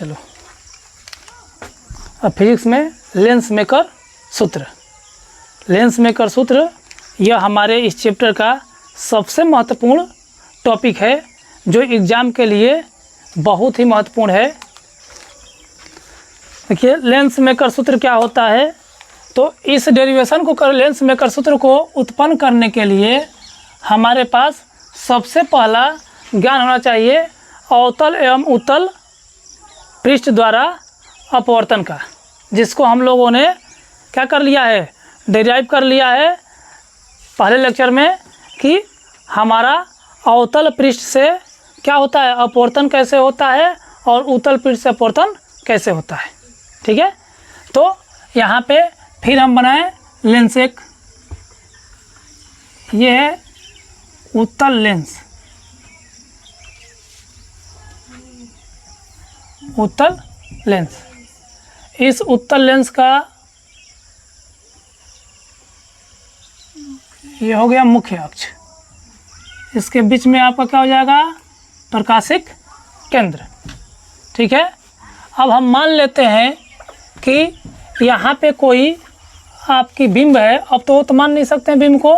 चलो अब फिजिक्स में लेंस मेकर सूत्र। लेंस मेकर सूत्र यह हमारे इस चैप्टर का सबसे महत्वपूर्ण टॉपिक है जो एग्ज़ाम के लिए बहुत ही महत्वपूर्ण है। देखिए लेंस मेकर सूत्र क्या होता है, तो इस डेरिवेशन को लेंस मेकर सूत्र को उत्पन्न करने के लिए हमारे पास सबसे पहला ज्ञान होना चाहिए अवतल एवं उत्तल पृष्ठ द्वारा अपवर्तन का, जिसको हम लोगों ने क्या कर लिया है, डेराइव कर लिया है पहले लेक्चर में कि हमारा अवतल पृष्ठ से क्या होता है, अपवर्तन कैसे होता है और उत्तल पृष्ठ से अपवर्तन कैसे होता है। ठीक है, तो यहाँ पे फिर हम बनाएं लेंस एक, ये है उत्तल लेंस, उत्तल लेंस। इस उत्तल लेंस का ये हो गया मुख्य अक्ष, इसके बीच में आपका क्या हो जाएगा, प्रकाशिक केंद्र। ठीक है, अब हम मान लेते हैं कि यहाँ पे कोई आपकी बिंब है। अब तो मान नहीं सकते हैं बिंब को,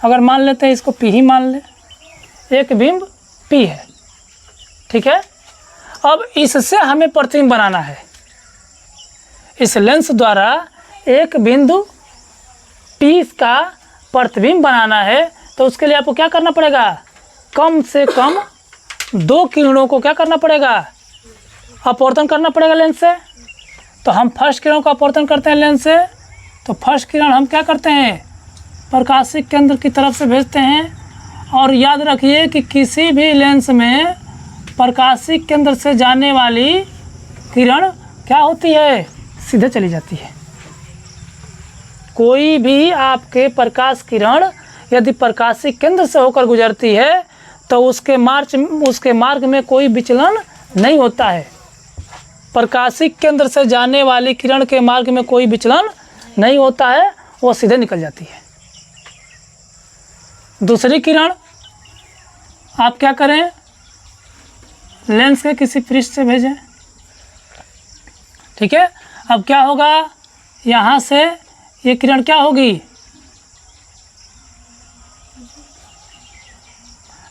अगर मान लेते हैं इसको P ही मान ले, एक बिंब P है। ठीक है, अब इससे हमें प्रतिबिंब बनाना है। इस लेंस द्वारा एक बिंदु P का प्रतिबिंब बनाना है, तो उसके लिए आपको क्या करना पड़ेगा, कम से कम 2 किरणों को क्या करना पड़ेगा, अपवर्तन करना पड़ेगा लेंस से। तो हम फर्स्ट किरण का अपवर्तन करते हैं लेंस से, तो फर्स्ट किरण हम क्या करते हैं, प्रकाशिक केंद्र की तरफ से भेजते हैं। और याद रखिए कि किसी भी लेंस में प्रकाशिक केंद्र से जाने वाली किरण क्या होती है, सीधे चली जाती है। कोई भी आपके प्रकाश किरण यदि प्रकाशिक केंद्र से होकर गुजरती है तो उसके मार्ग में कोई विचलन नहीं होता है। प्रकाशिक केंद्र से जाने वाली किरण के मार्ग में कोई विचलन नहीं होता है, वो सीधे निकल जाती है। दूसरी किरण आप क्या करें, लेंस के किसी पृष्ठ से भेजें। ठीक है, अब क्या होगा, यहाँ से ये किरण क्या होगी,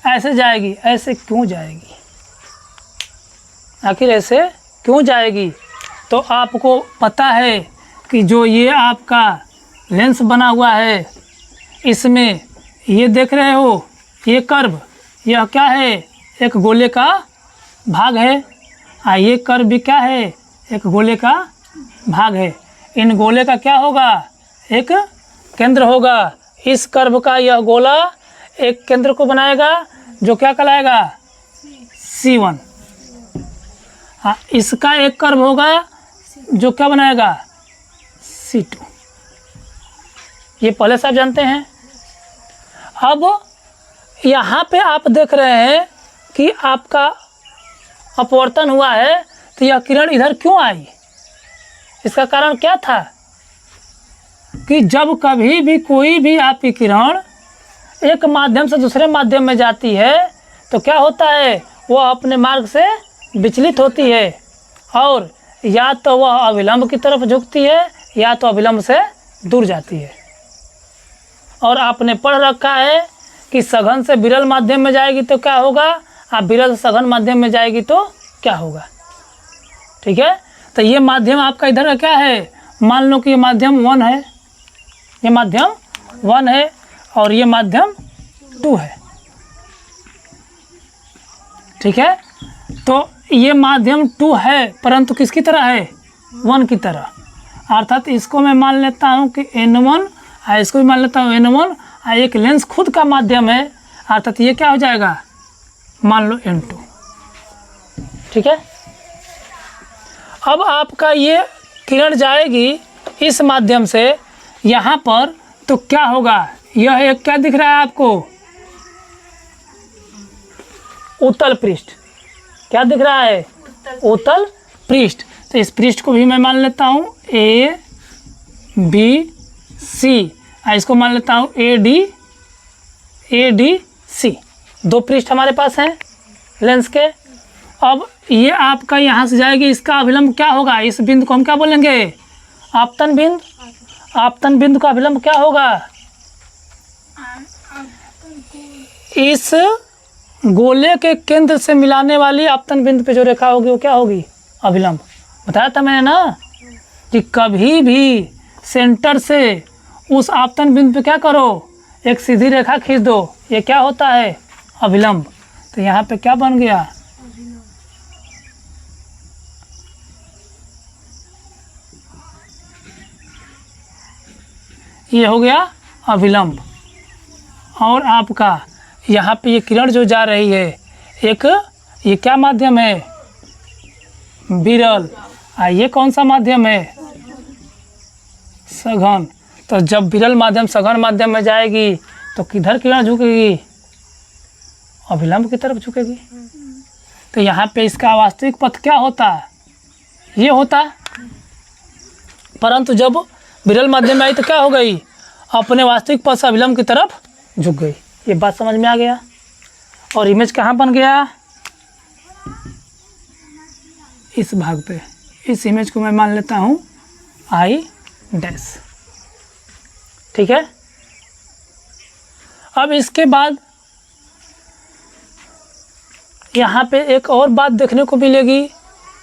ऐसे जाएगी। ऐसे क्यों जाएगी, आखिर ऐसे क्यों जाएगी, तो आपको पता है कि जो ये आपका लेंस बना हुआ है, इसमें ये देख रहे हो ये कर्व, यह क्या है, एक गोले का भाग है। ये कर्व भी क्या है, एक गोले का भाग है। इन गोले का क्या होगा, एक केंद्र होगा। इस कर्व का यह गोला एक केंद्र को बनाएगा जो क्या कहलाएगा, C1। इसका एक कर्व होगा जो क्या बनाएगा, C2। ये पहले से आप जानते हैं। अब यहाँ पे आप देख रहे हैं कि आपका अपवर्तन हुआ है, तो यह किरण इधर क्यों आई, इसका कारण क्या था कि जब कभी भी कोई भी आपकी किरण एक माध्यम से दूसरे माध्यम में जाती है तो क्या होता है, वह अपने मार्ग से विचलित होती है और या तो वह अविलंब की तरफ झुकती है या तो अविलंब से दूर जाती है। और आपने पढ़ रखा है कि सघन से विरल माध्यम में जाएगी तो क्या होगा, आप विरल से सघन माध्यम में जाएगी तो क्या होगा। ठीक है, तो ये माध्यम आपका इधर का क्या है, मान लो कि ये माध्यम 1 है, ये माध्यम 1 है और ये माध्यम 2 है। ठीक है, तो ये माध्यम 2 है परंतु किसकी तरह है, 1 की तरह। अर्थात इसको मैं मान लेता हूँ कि N1, इसको भी मान लेता हूँ N1, एक लेंस खुद का माध्यम है, अर्थात ये क्या हो जाएगा, मान लो N2। ठीक है, अब आपका ये किरण जाएगी इस माध्यम से यहाँ पर, तो क्या होगा, यह एक क्या दिख रहा है आपको, उत्तल पृष्ठ। क्या दिख रहा है, उत्तल पृष्ठ। तो इस पृष्ठ को भी मैं मान लेता हूँ A B C, इसको मान लेता हूँ A D C। 2 पृष्ठ हमारे पास हैं लेंस के। अब ये आपका यहाँ से जाएगी, इसका अभिलंब क्या होगा? इस बिंदु को हम क्या बोलेंगे? आपतन बिंदु। आपतन बिंदु का अभिलंब क्या होगा? इस गोले के केंद्र से मिलाने वाली आपतन बिंदु पे जो रेखा होगी वो क्या होगी? अभिलंब। बताया था मैंने ना कि कभी भी सेंटर से उस आपतन बिंदु पे क्या करो? एक सीधी रेखा खींच दो। ये क्या होता है? अभिलंब। तो यहाँ पे क्या बन गया? ये हो गया अभिलंब। और आपका यहाँ पे ये किरण जो जा रही है, एक ये क्या माध्यम है? विरल। ये कौन सा माध्यम है? सघन। तो जब विरल माध्यम सघन माध्यम में जाएगी तो किधर किरण झुकेगी? अभिलंब की तरफ झुकेगी। तो यहाँ पे इसका वास्तविक पथ क्या होता? ये होता। परंतु जब विरल माध्यम में आई तो क्या हो गई? अपने वास्तविक पथ से अभिलंब की तरफ झुक गई। ये बात समझ में आ गया। और इमेज कहाँ बन गया? इस भाग पे। इस इमेज को मैं मान लेता हूँ I डैश। ठीक है। अब इसके बाद यहाँ पे एक और बात देखने को मिलेगी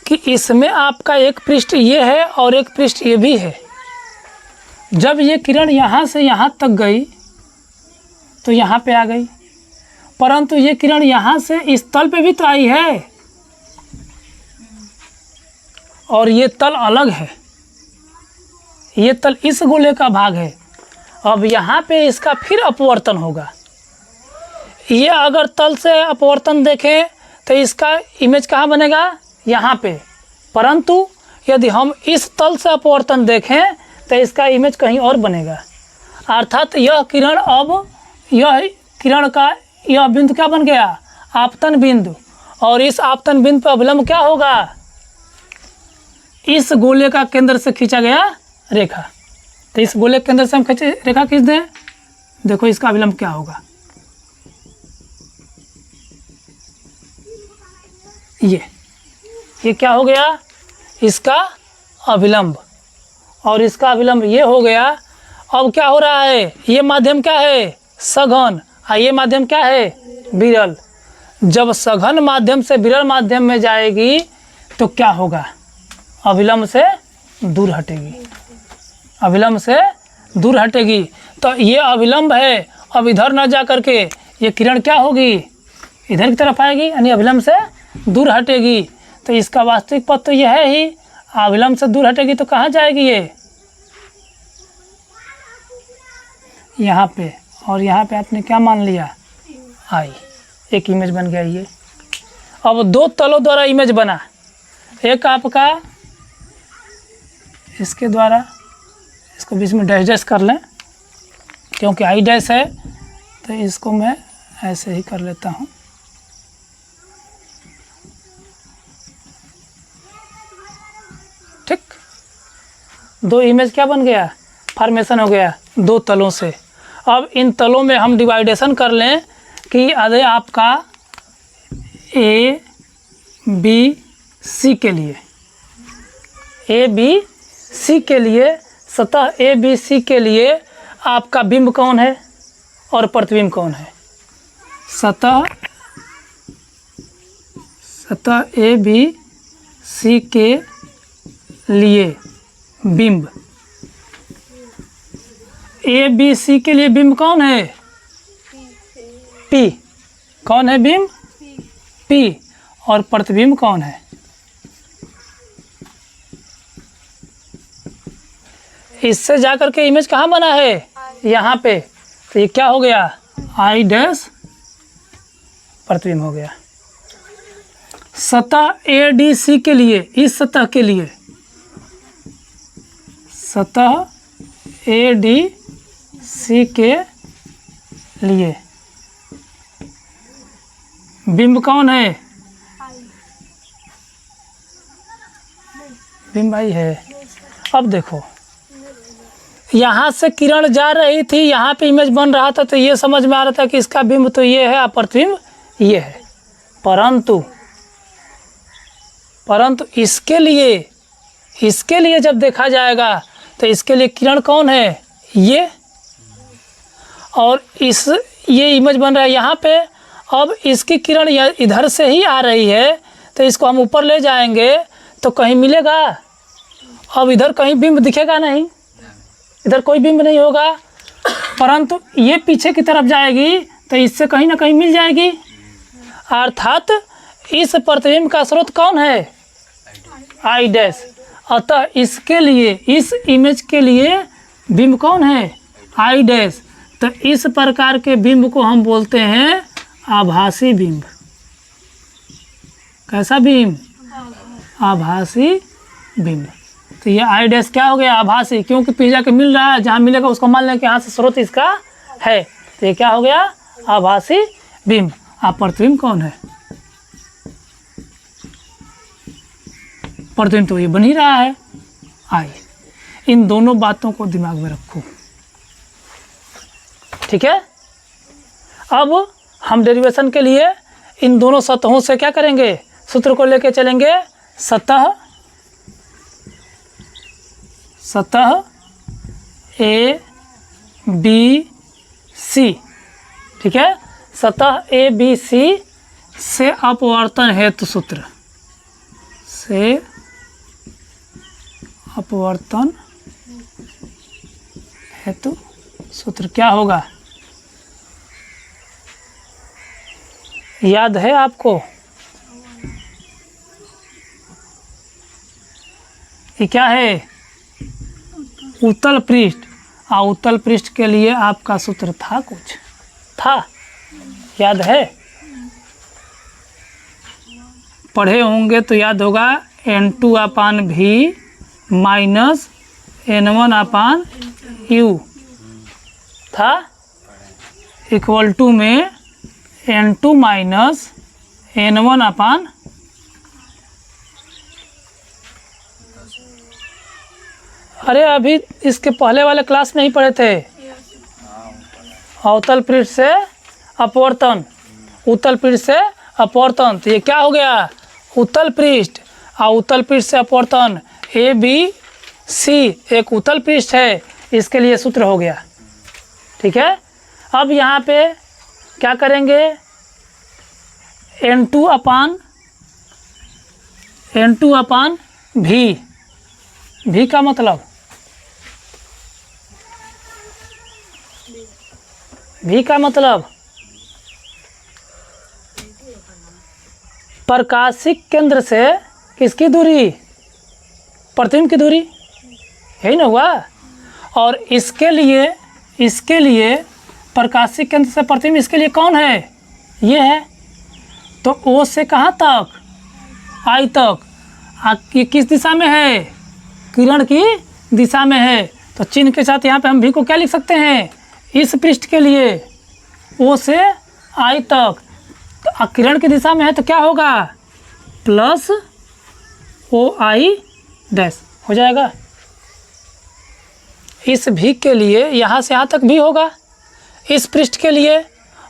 कि इसमें आपका एक पृष्ठ ये है और एक पृष्ठ ये भी है। जब ये किरण यहाँ से यहाँ तक गई तो यहाँ पे आ गई, परंतु ये किरण यहाँ से इस तल पे भी तो आई है और ये तल अलग है। ये तल इस गोले का भाग है। अब यहाँ पे इसका फिर अपवर्तन होगा। ये अगर तल से अपवर्तन देखें तो इसका इमेज कहाँ बनेगा? यहाँ पे। परंतु यदि हम इस तल से अपवर्तन देखें तो इसका इमेज कहीं और बनेगा। अर्थात यह किरण अब यह किरण का यह बिंदु क्या बन गया? आपतन बिंदु। और इस आपतन बिंदु पर अभिलंब क्या होगा? इस गोले का केंद्र से खींचा गया रेखा। तो इस गोले के केंद्र से हम रेखा खींच दें, देखो इसका अभिलंब क्या होगा? ये क्या हो गया? इसका अभिलंब। और इसका अभिलंब ये हो गया। अब क्या हो रहा है? ये माध्यम क्या है? सघन। ये माध्यम क्या है? विरल। जब सघन माध्यम से विरल माध्यम में जाएगी तो क्या होगा? अभिलंब से दूर हटेगी। अभिलंब से दूर हटेगी। तो ये अभिलंब है। अब इधर न जा करके ये किरण क्या होगी? इधर की तरफ आएगी, यानी अभिलंब से दूर हटेगी। तो इसका वास्तविक पथ तो यह है ही। अभिलंब से दूर हटेगी तो कहाँ जाएगी? ये यहाँ पे। और यहाँ पे आपने क्या मान लिया? I। एक इमेज बन गया ये। अब दो तलों द्वारा इमेज बना। एक आपका इसके द्वारा, इसको बीच में डैश डैश कर लें क्योंकि I डैश है, तो इसको मैं ऐसे ही कर लेता हूँ। ठीक। दो इमेज क्या बन गया? फॉर्मेशन हो गया दो तलों से। अब इन तलों में हम डिवाइडेशन कर लें कि यदि आपका ए बी सी के लिए, ए बी सी के लिए, सतह ए बी सी के लिए आपका बिंब कौन है और प्रतिबिंब कौन है? सतह ए बी सी के लिए बिंब, ए बी सी के लिए बिंब कौन है? पी। कौन है बिंब? पी। और प्रतिबिंब कौन है? इससे जाकर के इमेज कहाँ बना है? यहाँ पे। तो ये क्या हो गया? I डैश प्रतिबिंब हो गया। सतह ए डी सी के लिए, इस सतह के लिए, सतह ए डी सी के लिए बिंब कौन है? बिंब I है। अब देखो यहाँ से किरण जा रही थी, यहाँ पे इमेज बन रहा था, तो ये समझ में आ रहा था कि इसका बिंब तो ये है और प्रतिबिंब ये है। परंतु परंतु इसके लिए जब देखा जाएगा तो इसके लिए किरण कौन है, ये, और ये इमेज बन रहा है यहाँ पे। अब इसकी किरण इधर से ही आ रही है, तो इसको हम ऊपर ले जाएंगे तो कहीं मिलेगा। अब इधर कहीं बिंब दिखेगा नहीं, इधर कोई बिंब नहीं होगा, परंतु ये पीछे की तरफ जाएगी तो इससे कहीं ना कहीं मिल जाएगी। अर्थात इस प्रतिबिंब का स्रोत कौन है, आई डैश। अतः इसके लिए, इस इमेज के लिए बिंब कौन है, आई डैश। तो इस प्रकार के बिंब को हम बोलते हैं आभासी बिंब। कैसा बिंब, आभासी बिंब। तो ये आई डैश क्या हो गया, आभासी, क्योंकि पिज्जा के मिल रहा है, जहाँ मिलेगा उसको मान लें कि यहाँ से स्रोत इसका है, तो ये क्या हो गया, आभासी बिंब। आप प्रतिबिंब कौन है, प्रतिबिंब तो ये बन ही रहा है, आई। इन दोनों बातों को दिमाग में रखो, ठीक है। अब हम डेरिवेशन के लिए इन दोनों सतहों से क्या करेंगे, सूत्र को लेके चलेंगे। सतह ए बी सी, ठीक है। सतह ए बी सी से अपवर्तन हेतु सूत्र, से अपवर्तन हेतु सूत्र क्या होगा, याद है आपको, ये क्या है, उत्तल पृष्ठ। और उत्तल पृष्ठ के लिए आपका सूत्र था, कुछ था, याद है, पढ़े होंगे तो याद होगा, N2/V माइनस N1/U था, इक्वल टू में N2 माइनस N1/, अरे अभी इसके पहले वाले क्लास में ही पढ़े थे, अवतल पृष्ठ से अपवर्तन, उत्तल पृष्ठ से अपवर्तन। तो ये क्या हो गया, उत्तल पृष्ठ, और उत्तल पृष्ठ से अपवर्तन ए बी सी एक उत्तल पृष्ठ है, इसके लिए सूत्र हो गया, ठीक है। अब यहाँ पे क्या करेंगे, N2/V, V का मतलब, V का मतलब प्रकाशिक केंद्र से किसकी दूरी, प्रतिबिंब की दूरी, यही ना हुआ। और इसके लिए प्रकाशिक केंद्र से प्रतिबिंब, इसके लिए कौन है, ये है। तो O से कहाँ तक, I तक, ये किस दिशा में है, किरण की दिशा में है। तो चिन्ह के साथ यहाँ पे हम V को क्या लिख सकते हैं, इस पृष्ठ के लिए O से I तक, तो किरण की दिशा में है, तो क्या होगा, प्लस OI डैश हो जाएगा। इस V के लिए यहाँ से यहाँ तक भी होगा, इस पृष्ठ के लिए,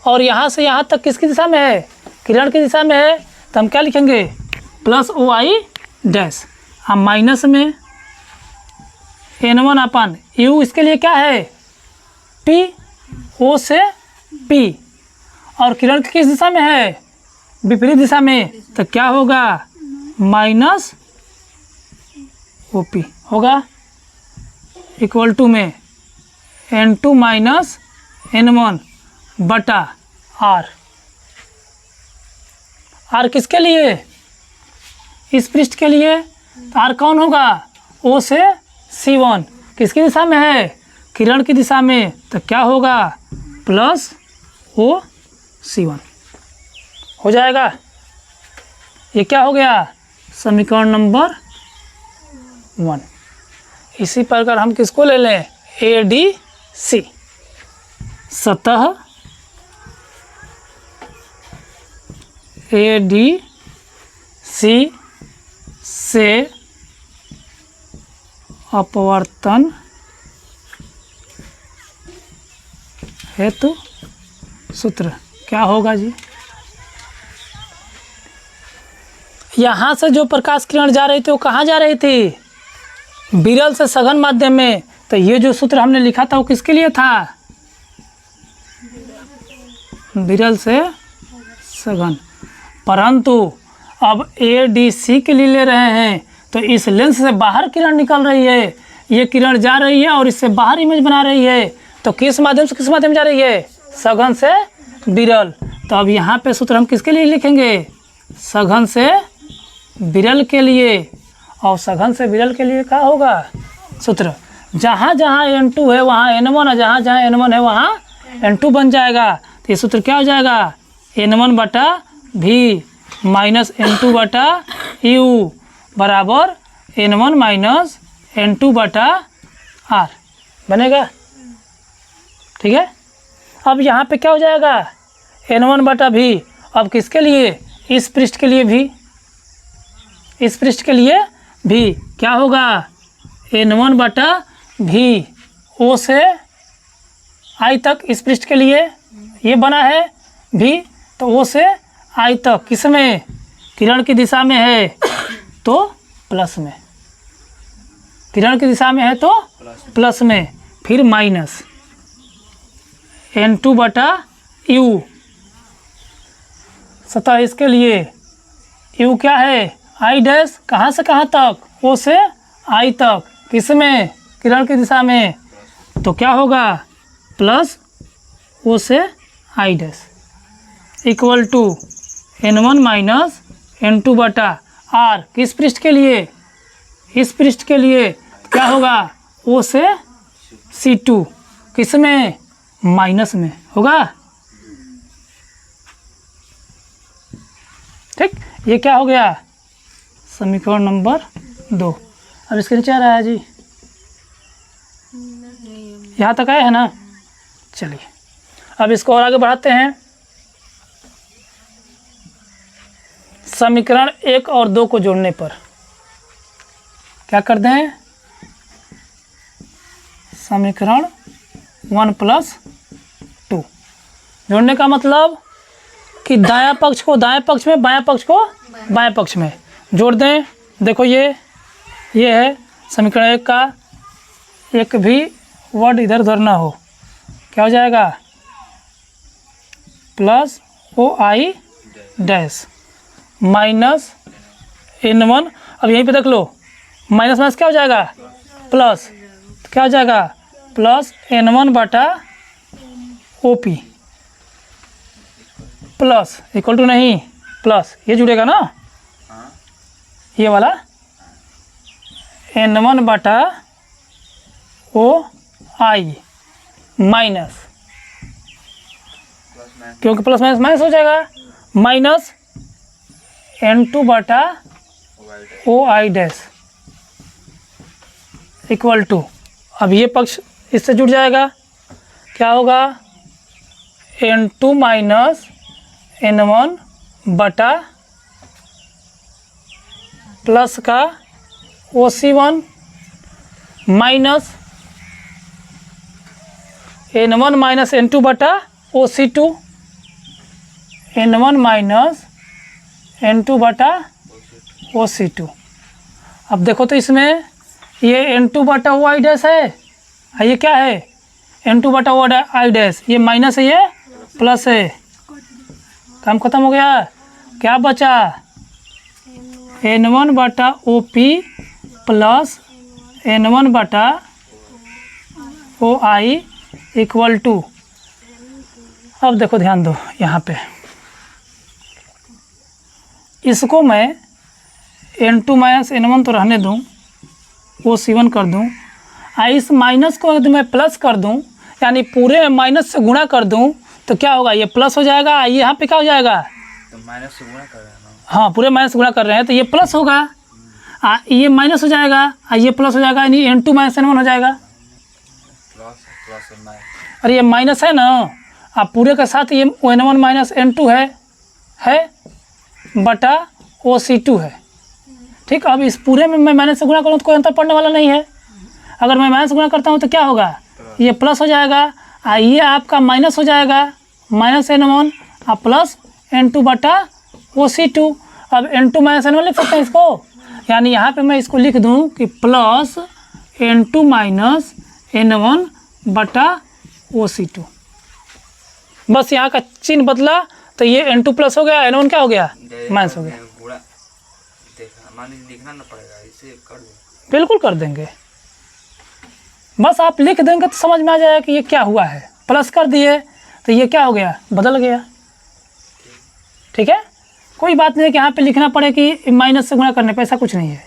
और यहाँ से यहाँ तक किसकी दिशा में है, किरण की दिशा में है, तो हम क्या लिखेंगे, प्लस OI डैश। हम माइनस में N1/U, इसके लिए क्या है, P, O से P, और किरण किस दिशा में है, विपरीत दिशा में, तो क्या होगा, माइनस OP होगा, इक्वल टू में N2 माइनस N1 बटा R। R किसके लिए, इस पृष्ठ के लिए, तो R कौन होगा, O से C1, किसकी दिशा में है, किरण की दिशा में, तो क्या होगा, प्लस OC1 हो जाएगा। ये क्या हो गया, समीकरण नंबर 1। इसी प्रकार हम किसको ले लें, ADC, सतह ADC से अपवर्तन हेतु सूत्र क्या होगा जी, यहाँ से जो प्रकाश किरण जा रही थी वो कहाँ जा रही थी? विरल से सघन माध्यम में। तो ये जो सूत्र हमने लिखा था वो किसके लिए था? विरल से सघन। परंतु अब ADC के लिए ले रहे हैं तो इस लेंस से बाहर किरण निकल रही है, ये किरण जा रही है और इससे बाहर इमेज बना रही है। तो किस माध्यम से किस माध्यम जा रही है? सघन से विरल। तो अब यहाँ पे सूत्र हम किसके लिए लिखेंगे? सघन से विरल के लिए। और सघन से विरल के लिए क्या होगा सूत्र? जहाँ जहाँ N2 है वहाँ N1 है, जहाँ जहाँ N1 है वहाँ N2 बन जाएगा। तो ये सूत्र क्या हो जाएगा? N1/V माइनस N2/U बराबर N1 माइनस N2/R बनेगा। ठीक है। अब यहाँ पे क्या हो जाएगा? N1/V। अब किसके लिए? इस पृष्ठ के लिए भी, इस पृष्ठ के लिए भी क्या होगा? N1/V O से I तक इस पृष्ठ के लिए ये बना है V, तो O से I तक किस में? किरण की दिशा में है तो प्लस में, किरण की दिशा में है तो प्लस में, फिर माइनस N2/U सतह इसके लिए। U क्या है? I dash. कहाँ से कहाँ तक? O से I तक किस में? किरण की दिशा में। तो क्या होगा? प्लस O से I dash equal to N1 minus N2/R किस पृष्ठ के लिए? इस पृष्ठ के लिए। क्या होगा? O से C2 किस में? माइनस में होगा। ठीक, ये क्या हो गया? समीकरण नंबर 2। अब इसके नीचे आ रहा है जी, यहाँ तक आए है ना? चलिए अब इसको और आगे बढ़ाते हैं। समीकरण 1 और 2 को जोड़ने पर क्या कर दें? समीकरण 1 + 2 जोड़ने का मतलब कि दायां पक्ष को दाएं पक्ष में, बायां पक्ष को बाएं पक्ष में जोड़ दें। देखो ये है समीकरण 1 का, एक भी वर्ड इधर उधर ना हो। क्या हो जाएगा? Plus OI dash minus N1। अब यहीं पे देख लो, माइनस माइनस क्या हो जाएगा? प्लस। तो क्या हो जाएगा? Plus N1/OP plus equal to नहीं, प्लस ये जुड़ेगा ना, ये वाला N1/OI माइनस, क्योंकि प्लस माइनस माइनस हो जाएगा, minus N2/OI dash equal to, अब ये पक्ष इससे जुड़ जाएगा। क्या होगा? N2 माइनस N1 बटा प्लस का OC1 minus N1 minus N2 बटा OC2, N1 माइनस N2 बटा OC2। अब देखो तो इसमें ये N2/OI डैश है, ये क्या है? N2/OI डैश, ये माइनस है, ये प्लस है। काम खत्म हो गया। क्या बचा? N1/OP plus N1/OI equal to, अब देखो ध्यान दो यहाँ पे, इसको मैं N2 माइनस N1 तो रहने दूँ, OC1 कर दूँ, इस माइनस को यदि मैं प्लस कर दूँ, यानी पूरे माइनस से गुणा कर दूँ, तो क्या होगा? ये प्लस हो जाएगा, ये यहाँ पे क्या हो जाएगा? तो माइनस से गुणा कर रहे हैं ना? हाँ, पूरे माइनस से गुणा कर रहे हैं तो ये प्लस होगा, ये माइनस हो जाएगा, ये प्लस हो जाएगा, यानी N2 माइनस N1 हो जाएगा। और ये माइनस है ना, आप पूरे के साथ ये N1 माइनस N2 है बटा OC2 है। ठीक, अब इस पूरे में मैं माइनस से गुणा करूँ तो कोई अंतर पड़ने वाला नहीं है। अगर मैं माइनस से गुणा करता हूँ तो क्या होगा? ये प्लस हो जाएगा, ये आपका माइनस हो जाएगा, माइनस N1 प्लस N2 बटा OC2। अब N2 माइनस N1 लिख सकते हैं इसको, यानी यहाँ पे मैं इसको लिख दूँ कि प्लस N2 माइनस N1 बटा OC2। बस यहाँ का चिन्ह बदला तो ये N2 प्लस हो गया, N1 क्या हो गया, माइनस हो गया। गुणा देखना मान लीजिए लिखना ना पड़ेगा, इसे कर दो। बिल्कुल कर देंगे, बस आप लिख देंगे तो समझ में आ जाएगा कि ये क्या हुआ है। प्लस कर दिए तो ये क्या हो गया, बदल गया। ठीक है, कोई बात नहीं है कि यहाँ पे लिखना पड़े कि माइनस से गुणा करने पे, ऐसा कुछ नहीं है।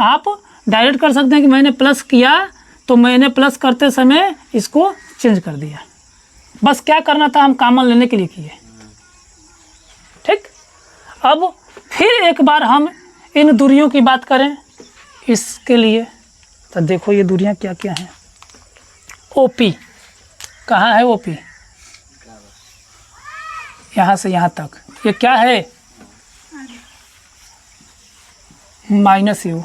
आप डायरेक्ट कर सकते हैं कि मैंने प्लस किया तो मैंने प्लस करते समय इसको चेंज कर दिया। बस क्या करना था, हम कॉमन लेने के लिए किए। ठीक, अब फिर एक बार हम इन दूरियों की बात करें इसके लिए, तो देखो ये दूरियां क्या क्या हैं। OP कहाँ है, OP यहाँ से यहाँ तक, ये क्या है, माइनस यू।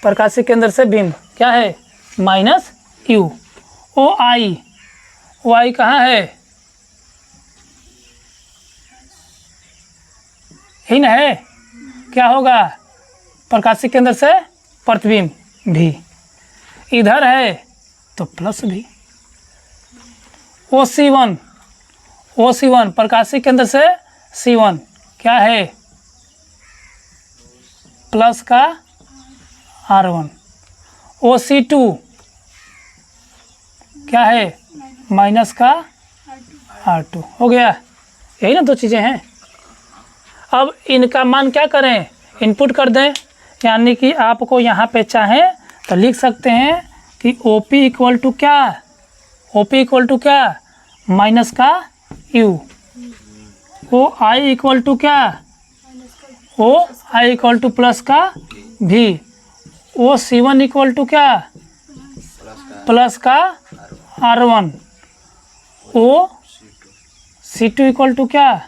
प्रकाशिक केंद्र से बिंब क्या है, माइनस यू। OI कहाँ है, यही ना है, क्या होगा, प्रकाशिक केंद्र से प्रतिबिंब भी, इधर है तो प्लस भी। OC1 प्रकाशिक केंद्र से C1 क्या है, प्लस का R1। OC2 क्या है, माइनस का R2। हो गया, यही ना दो चीज़ें हैं। अब इनका मान क्या करें, इनपुट कर दें, यानी कि आपको यहाँ पे चाहें तो लिख सकते हैं कि OP इक्वल टू क्या, OP इक्वल टू क्या, माइनस का U। OI इक्वल टू क्या, OI इक्वल टू प्लस का V। OC1 इक्वल टू क्या, प्लस का R1। OC2 इक्वल टू क्या,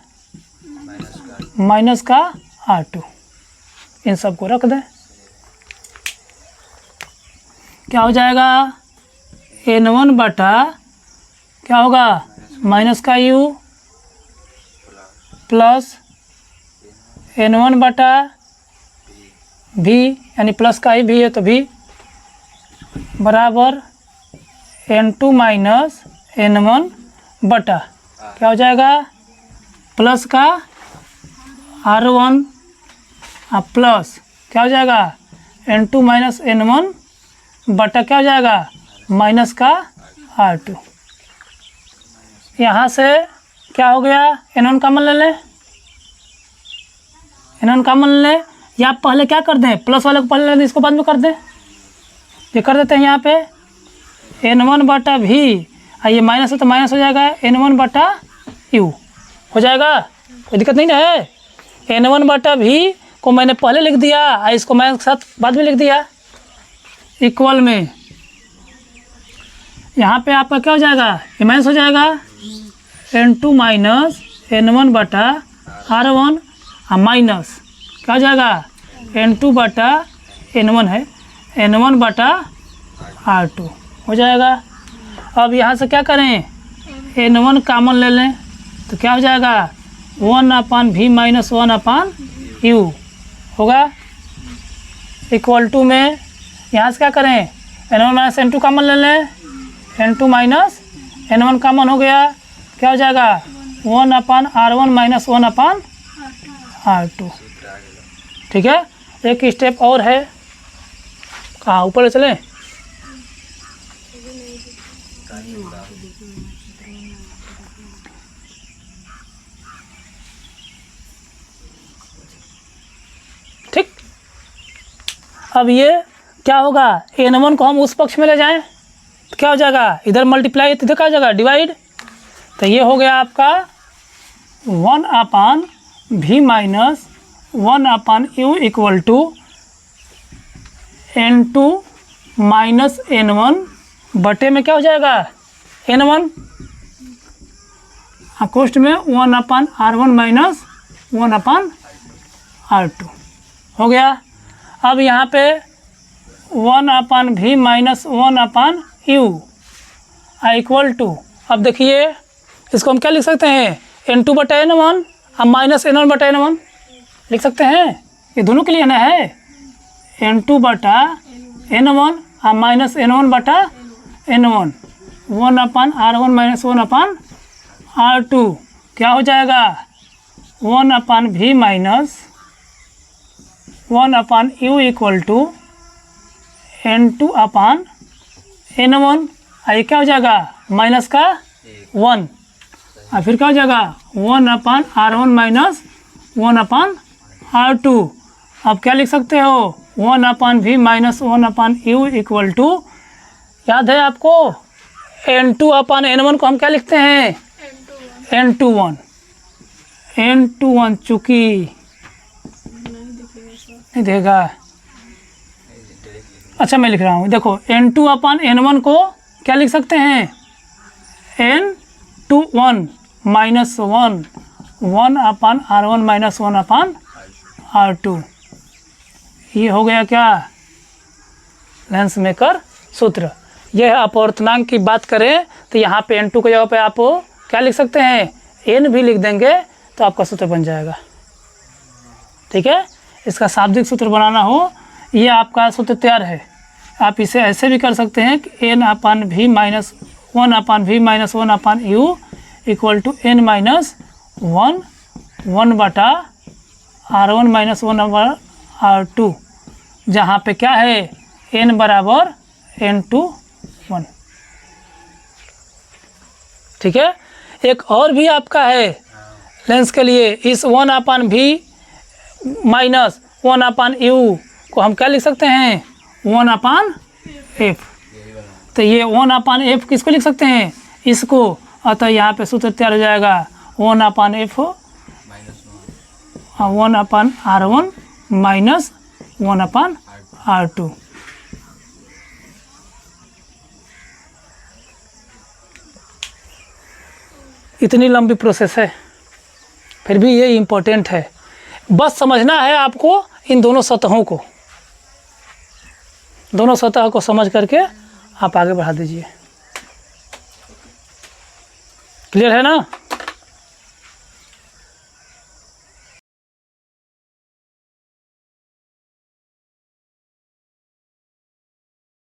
माइनस का R2। इन सबको रख दें, क्या हो जाएगा, N1 बटा क्या होगा, माइनस का U प्लस N1 बटा V, यानी प्लस का ही V है तो V बराबर N2 माइनस N1 बटा क्या हो जाएगा, प्लस का R1 प्लस क्या हो जाएगा, N2 माइनस N1 बटा क्या हो जाएगा, माइनस का R2। यहाँ से क्या हो गया, N1 कॉमन ले लें, N1 कॉमन ले लें, या पहले क्या कर दें, प्लस वाले को पहले ले लें, इसको बाद में कर दें। ये कर देते हैं यहाँ पे N1 बटा V, ये माइनस है तो माइनस हो जाएगा, N1 बटा U हो जाएगा, कोई दिक्कत नहीं ना है। N1 बटा V को मैंने पहले लिख दिया, इसको माइनस के साथ बाद में लिख दिया, इक्वल में यहाँ पे आपका क्या हो जाएगा, ये माइनस हो जाएगा, N2 माइनस N1 बटा R1 माइनस क्या हो जाएगा, N2 बटा N1 है, N1 बटा R2 हो जाएगा। अब यहाँ से क्या करें, N1 कॉमन ले लें तो क्या हो जाएगा, 1/V माइनस 1/U होगा, इक्वल टू में यहाँ से क्या करें, N1 माइनस N2 कॉमन ले लें, N2 माइनस N1 कॉमन हो गया, क्या हो जाएगा, 1/R1 माइनस 1/R2। ठीक है, एक स्टेप और है, कहाँ ऊपर चलें, ठीक। अब ये क्या होगा, N1 को हम उस पक्ष में ले जाएं तो क्या हो जाएगा, इधर मल्टीप्लाई तो इधर क्या हो जाएगा, डिवाइड। तो ये हो गया आपका 1/V minus 1/U equal to N2 minus N1 बटे में क्या हो जाएगा, N1 कोष्ठ में 1/R1 माइनस 1/R2 हो गया। अब यहाँ पे 1/V minus 1/U equal to, अब देखिए इसको हम क्या लिख सकते हैं, N2 बटा N1 अब माइनस N1 बटा N1, लिख सकते हैं, ये दोनों के लिए ना है, N2 बटा N1 माइनस N1 बटा N1, 1/R1 माइनस 1/R2 क्या हो जाएगा, 1/V minus 1/U equal to N2/N1। ये क्या हो जाएगा, माइनस का 1, और फिर क्या हो जाएगा 1/R1 माइनस 1/R2। अब क्या लिख सकते हो, 1/V minus 1/U equal to, याद है आपको N2/N1 को हम क्या लिखते हैं, N21 चूँकि नहीं देगा। अच्छा मैं लिख रहा हूँ, देखो N2/N1 को क्या लिख सकते हैं, N21 minus 1/R1 minus 1/R2। ये हो गया क्या, लेंस मेकर सूत्र। यह अपवर्तनांक की बात करें तो यहाँ पे N2 की जगह पे आप क्या लिख सकते हैं, N भी लिख देंगे तो आपका सूत्र बन जाएगा। ठीक है, इसका शाब्दिक सूत्र बनाना हो, ये आपका सूत्र तैयार है। आप इसे ऐसे भी कर सकते हैं कि N/V minus 1/V minus 1/U equal to N minus 1/R1 minus 1/R2, जहाँ पे क्या है N बराबर N21। ठीक है, एक और भी आपका है लेंस के लिए, इस 1/V माइनस 1/U को हम क्या लिख सकते हैं, 1/F। तो ये 1/F किसको लिख सकते हैं, इसको, अतः यहाँ पे सूत्र तैयार हो जाएगा 1/F 1/R1 माइनस 1/R2। इतनी लंबी प्रोसेस है, फिर भी ये इम्पोर्टेंट है। बस समझना है आपको इन दोनों सतहों को, दोनों सतह को समझ करके आप आगे बढ़ा दीजिए। क्लियर है ना।